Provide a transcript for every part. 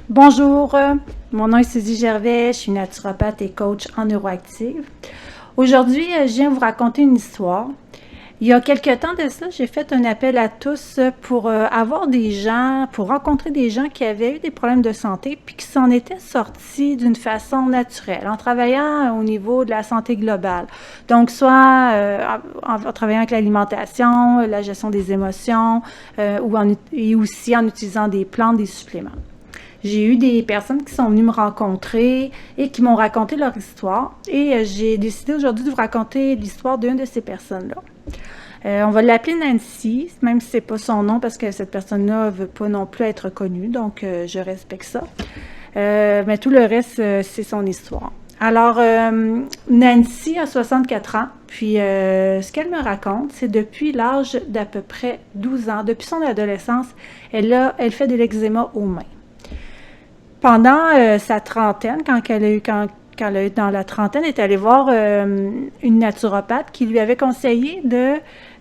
Bonjour, mon nom est Suzy Gervais, je suis naturopathe et coach en neuroactive. Aujourd'hui, je viens vous raconter une histoire. Il y a quelques temps de cela, j'ai fait un appel à tous pour avoir des gens, pour rencontrer des gens qui avaient eu des problèmes de santé puis qui s'en étaient sortis d'une façon naturelle, en travaillant au niveau de la santé globale. Donc, soit en travaillant avec l'alimentation, la gestion des émotions, et aussi en utilisant des plantes, des suppléments. J'ai eu des personnes qui sont venues me rencontrer et qui m'ont raconté leur histoire. Et j'ai décidé aujourd'hui de vous raconter l'histoire d'une de ces personnes-là. On va l'appeler Nancy, même si c'est pas son nom, parce que cette personne-là veut pas non plus être connue, donc je respecte ça. Mais tout le reste, c'est son histoire. Alors, Nancy a 64 ans, puis ce qu'elle me raconte, c'est depuis l'âge d'à peu près 12 ans, depuis son adolescence, elle fait de l'eczéma aux mains. Pendant sa trentaine, quand elle est dans la trentaine, elle est allée voir une naturopathe qui lui avait conseillé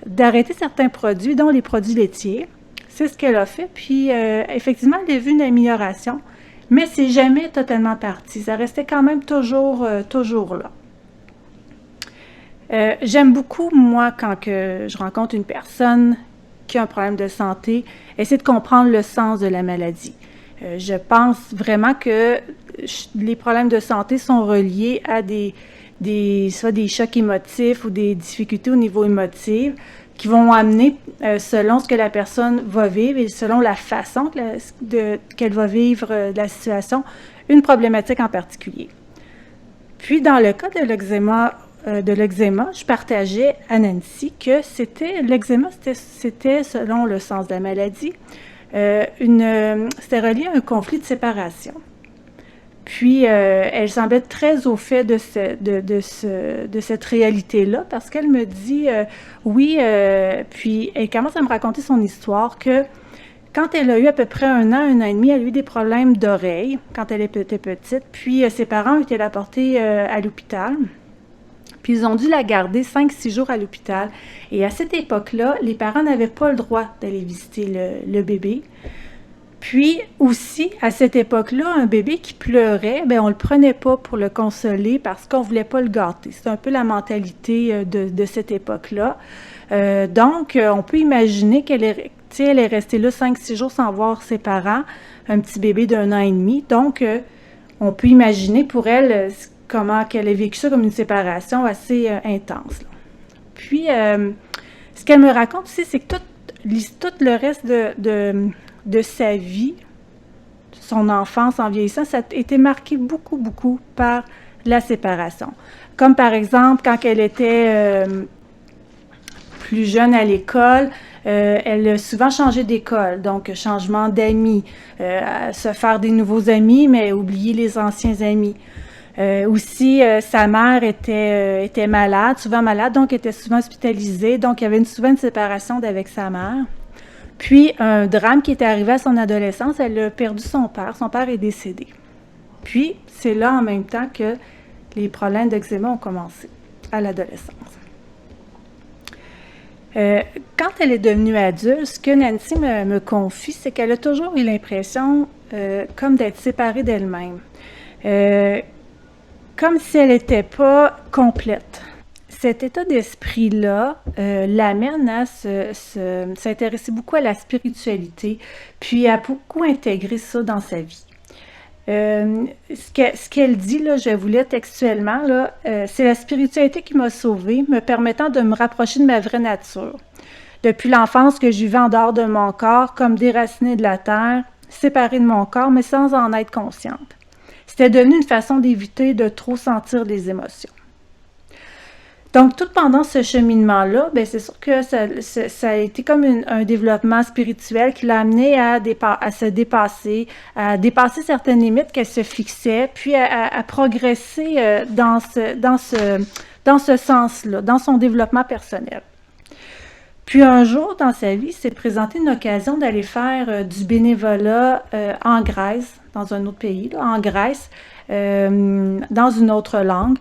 d'arrêter certains produits, dont les produits laitiers. C'est ce qu'elle a fait, puis effectivement, elle a vu une amélioration, mais c'est jamais totalement parti. Ça restait quand même toujours là. J'aime beaucoup, moi, quand je rencontre une personne qui a un problème de santé, essayer de comprendre le sens de la maladie. Je pense vraiment que les problèmes de santé sont reliés à soit des chocs émotifs ou des difficultés au niveau émotif qui vont amener, selon ce que la personne va vivre et selon la façon qu'elle va vivre la situation, une problématique en particulier. Puis, dans le cas de l'eczéma, je partageais à Nancy que l'eczéma, c'était selon le sens de la maladie, c'était relié à un conflit de séparation. Puis, elle semblait très au fait de cette réalité-là, parce qu'elle me dit, oui, puis elle commence à me raconter son histoire, que quand elle a eu à peu près un an et demi, elle a eu des problèmes d'oreille quand elle était petite, puis ses parents ont été la porter à l'hôpital. Puis ils ont dû la garder 5-6 jours à l'hôpital. Et à cette époque-là, les parents n'avaient pas le droit d'aller visiter le bébé. Puis aussi, à cette époque-là, un bébé qui pleurait, on ne le prenait pas pour le consoler parce qu'on ne voulait pas le gâter. C'est un peu la mentalité de cette époque-là. Donc, on peut imaginer qu'elle est restée là 5-6 jours sans voir ses parents, un petit bébé d'1 an et demi. Donc, on peut imaginer pour elle comment qu'elle a vécu ça comme une séparation assez intense. Là. Puis, ce qu'elle me raconte aussi, c'est que tout le reste de sa vie, son enfance en vieillissant, ça a été marqué beaucoup, beaucoup par la séparation. Comme par exemple, quand elle était plus jeune à l'école, elle a souvent changé d'école, donc changement d'amis, se faire des nouveaux amis, mais oublier les anciens amis. Aussi, sa mère était malade, souvent malade, donc était souvent hospitalisée. Donc, il y avait souvent une séparation avec sa mère. Puis, un drame qui était arrivé à son adolescence, elle a perdu son père. Son père est décédé. Puis, c'est là en même temps que les problèmes d'eczéma ont commencé, à l'adolescence. Quand elle est devenue adulte, ce que Nancy me confie, c'est qu'elle a toujours eu l'impression comme d'être séparée d'elle-même. Comme si elle n'était pas complète. Cet état d'esprit-là l'amène à s'intéresser beaucoup à la spiritualité, puis à beaucoup intégrer ça dans sa vie. Ce qu'elle dit, là, je vous lis textuellement, là, c'est la spiritualité qui m'a sauvée, me permettant de me rapprocher de ma vraie nature. Depuis l'enfance que je vivais en dehors de mon corps, comme déracinée de la terre, séparée de mon corps, mais sans en être consciente. C'était devenu une façon d'éviter de trop sentir les émotions. Donc, tout pendant ce cheminement-là, c'est sûr que ça a été comme un développement spirituel qui l'a amené à se dépasser, à dépasser certaines limites qu'elle se fixait, puis à progresser dans ce sens-là, dans son développement personnel. Puis un jour, dans sa vie, s'est présentée une occasion d'aller faire du bénévolat en Grèce, dans un autre pays, là, en Grèce, dans une autre langue.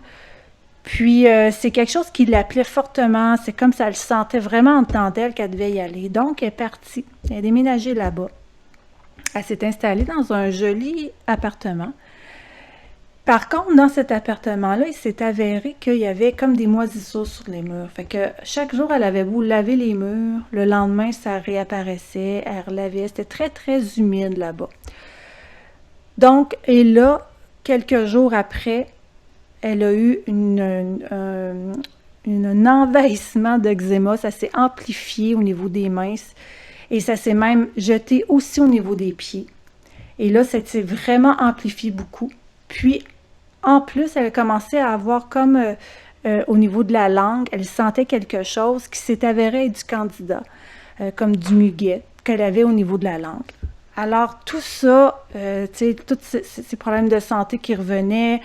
Puis, c'est quelque chose qui l'appelait fortement. C'est comme ça, elle sentait vraiment en dedans d'elle qu'elle devait y aller. Donc, elle est partie. Elle a déménagé là-bas. Elle s'est installée dans un joli appartement. Par contre, dans cet appartement-là, il s'est avéré qu'il y avait comme des moisissures sur les murs. Fait que chaque jour, elle avait beau laver les murs, le lendemain, ça réapparaissait, elle relavait. C'était très, très humide là-bas. Donc, et là, quelques jours après, elle a eu un envahissement d'eczéma. Ça s'est amplifié au niveau des mains et ça s'est même jeté aussi au niveau des pieds. Et là, ça s'est vraiment amplifié beaucoup. Puis, en plus, elle a commencé à avoir comme au niveau de la langue, elle sentait quelque chose qui s'est avéré être du candida, comme du muguet qu'elle avait au niveau de la langue. Alors, tout ça, tu sais, tous ces problèmes de santé qui revenaient,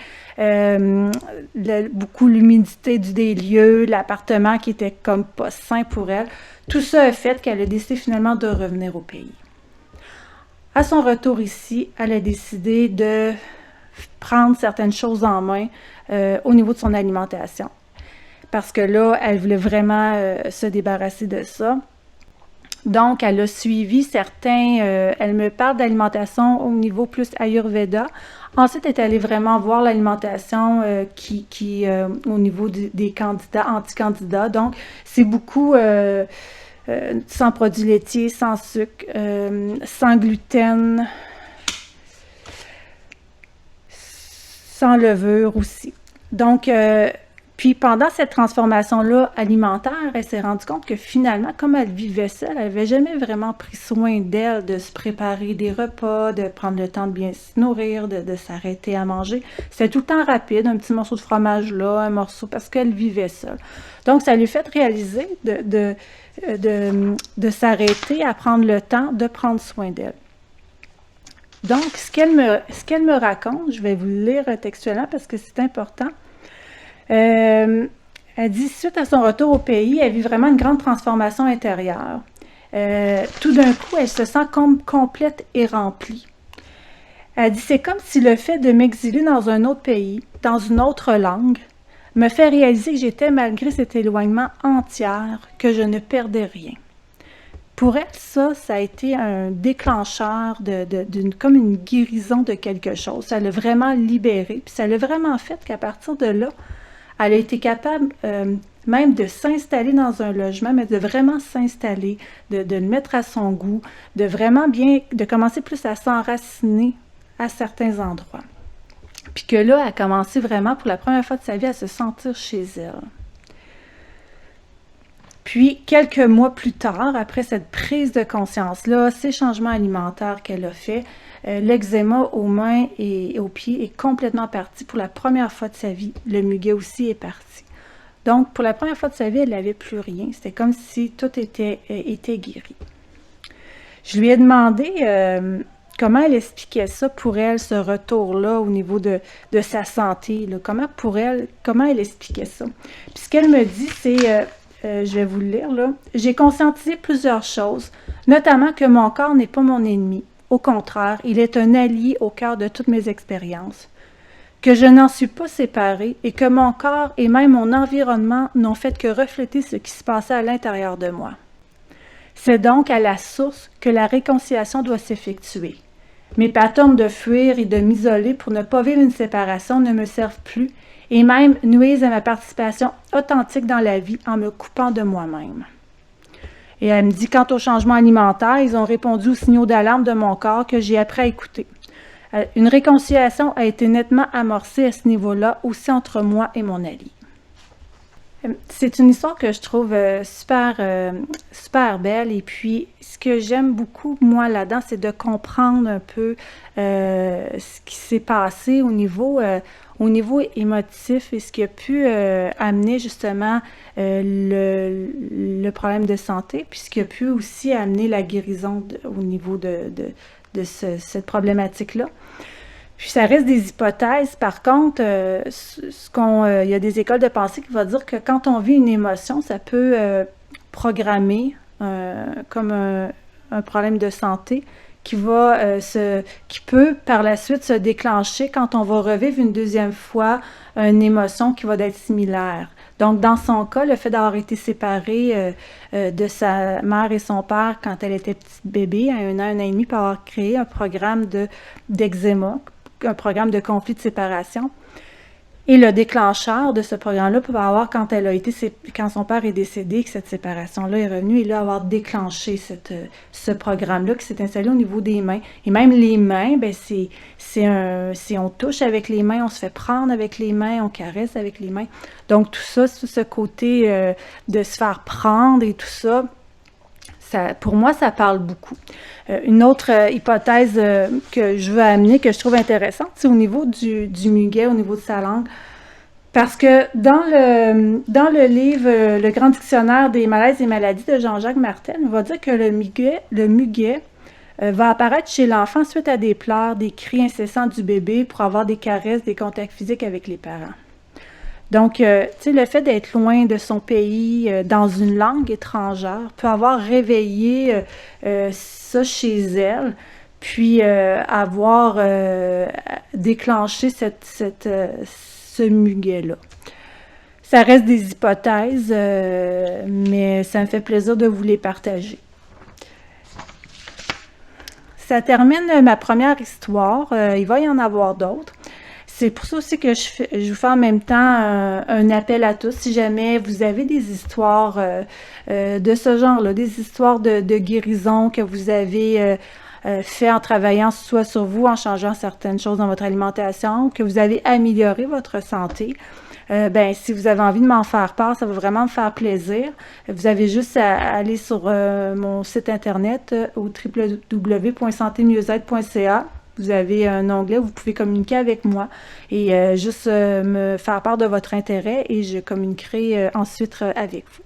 beaucoup l'humidité des lieux, l'appartement qui était comme pas sain pour elle, tout ça a fait qu'elle a décidé finalement de revenir au pays. À son retour ici, elle a décidé de prendre certaines choses en main au niveau de son alimentation. Parce que là, elle voulait vraiment se débarrasser de ça. Donc, elle a suivi elle me parle d'alimentation au niveau plus Ayurveda. Ensuite, elle est allée vraiment voir l'alimentation au niveau des candidats, anti-candidats. Donc, c'est beaucoup sans produits laitiers, sans sucre, sans gluten, sans levure aussi. Donc, puis pendant cette transformation-là alimentaire, elle s'est rendue compte que finalement, comme elle vivait seule, elle n'avait jamais vraiment pris soin d'elle, de se préparer des repas, de prendre le temps de bien se nourrir, de s'arrêter à manger. C'était tout le temps rapide, un petit morceau de fromage là, un morceau, parce qu'elle vivait seule. Donc, ça lui fait réaliser de s'arrêter, à prendre le temps de prendre soin d'elle. Donc, ce qu'elle me raconte, je vais vous le lire textuellement parce que c'est important. Elle dit, suite à son retour au pays, elle vit vraiment une grande transformation intérieure. Tout d'un coup, elle se sent comme complète et remplie. Elle dit, c'est comme si le fait de m'exiler dans un autre pays, dans une autre langue, me fait réaliser que j'étais, malgré cet éloignement, entière, que je ne perdais rien. Pour elle, ça a été un déclencheur comme une guérison de quelque chose. Ça l'a vraiment libérée, puis ça l'a vraiment fait qu'à partir de là, elle a été capable même de s'installer dans un logement, mais de vraiment s'installer, de le mettre à son goût, de commencer plus à s'enraciner à certains endroits. Puis que là, elle a commencé vraiment pour la première fois de sa vie à se sentir chez elle. Puis, quelques mois plus tard, après cette prise de conscience-là, ces changements alimentaires qu'elle a fait, l'eczéma aux mains et aux pieds est complètement parti pour la première fois de sa vie. Le muguet aussi est parti. Donc, pour la première fois de sa vie, elle n'avait plus rien. C'était comme si tout était guéri. Je lui ai demandé comment elle expliquait ça pour elle, ce retour-là au niveau de sa santé. Là. Comment elle expliquait ça. Puis ce qu'elle me dit, c'est... je vais vous le lire là. J'ai conscientisé plusieurs choses, notamment que mon corps n'est pas mon ennemi. Au contraire, il est un allié au cœur de toutes mes expériences. Que je n'en suis pas séparée et que mon corps et même mon environnement n'ont fait que refléter ce qui se passait à l'intérieur de moi. C'est donc à la source que la réconciliation doit s'effectuer. Mes patterns de fuir et de m'isoler pour ne pas vivre une séparation ne me servent plus et même nuisent à ma participation authentique dans la vie en me coupant de moi-même. Et elle me dit, quant au changement alimentaire, ils ont répondu aux signaux d'alarme de mon corps que j'ai appris à écouter. Une réconciliation a été nettement amorcée à ce niveau-là, aussi entre moi et mon allié. C'est une histoire que je trouve super belle et puis ce que j'aime beaucoup, moi, là-dedans, c'est de comprendre un peu ce qui s'est passé au niveau émotif et ce qui a pu amener justement le problème de santé, puis ce qui a pu aussi amener la guérison au niveau de cette problématique-là. Puis ça reste des hypothèses. Par contre, il y a des écoles de pensée qui vont dire que quand on vit une émotion, ça peut programmer comme un problème de santé qui peut par la suite se déclencher quand on va revivre une deuxième fois une émotion qui va être similaire. Donc, dans son cas, le fait d'avoir été séparée de sa mère et son père quand elle était petite bébé, à 1 an et demi, peut avoir créé un programme d'eczéma, un programme de conflit de séparation. Et le déclencheur de ce programme-là peut avoir quand son père est décédé, que cette séparation-là est revenue, et là, avoir déclenché ce programme-là qui s'est installé au niveau des mains. Et même les mains, ben on touche avec les mains, on se fait prendre avec les mains, on caresse avec les mains. Donc tout ça, ce côté de se faire prendre et tout ça, pour moi, ça parle beaucoup. Une autre hypothèse que je veux amener, que je trouve intéressante, c'est au niveau du muguet, au niveau de sa langue. Parce que dans le livre Le Grand Dictionnaire des malaises et maladies de Jean-Jacques Martel, on va dire que le muguet va apparaître chez l'enfant suite à des pleurs, des cris incessants du bébé pour avoir des caresses, des contacts physiques avec les parents. Donc, tu sais, le fait d'être loin de son pays, dans une langue étrangère, peut avoir réveillé ça chez elle, puis avoir déclenché ce muguet-là. Ça reste des hypothèses, mais ça me fait plaisir de vous les partager. Ça termine ma première histoire. Il va y en avoir d'autres. C'est pour ça aussi que je vous fais en même temps un appel à tous. Si jamais vous avez des histoires de ce genre-là, des histoires de guérison que vous avez fait en travaillant soit sur vous, en changeant certaines choses dans votre alimentation, que vous avez amélioré votre santé, ben si vous avez envie de m'en faire part, ça va vraiment me faire plaisir. Vous avez juste à aller sur mon site internet au www.santémieuxêtre.ca. Vous avez un onglet où vous pouvez communiquer avec moi et juste me faire part de votre intérêt et je communiquerai ensuite avec vous.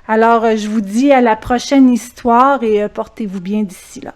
Alors, je vous dis à la prochaine histoire et portez-vous bien d'ici là.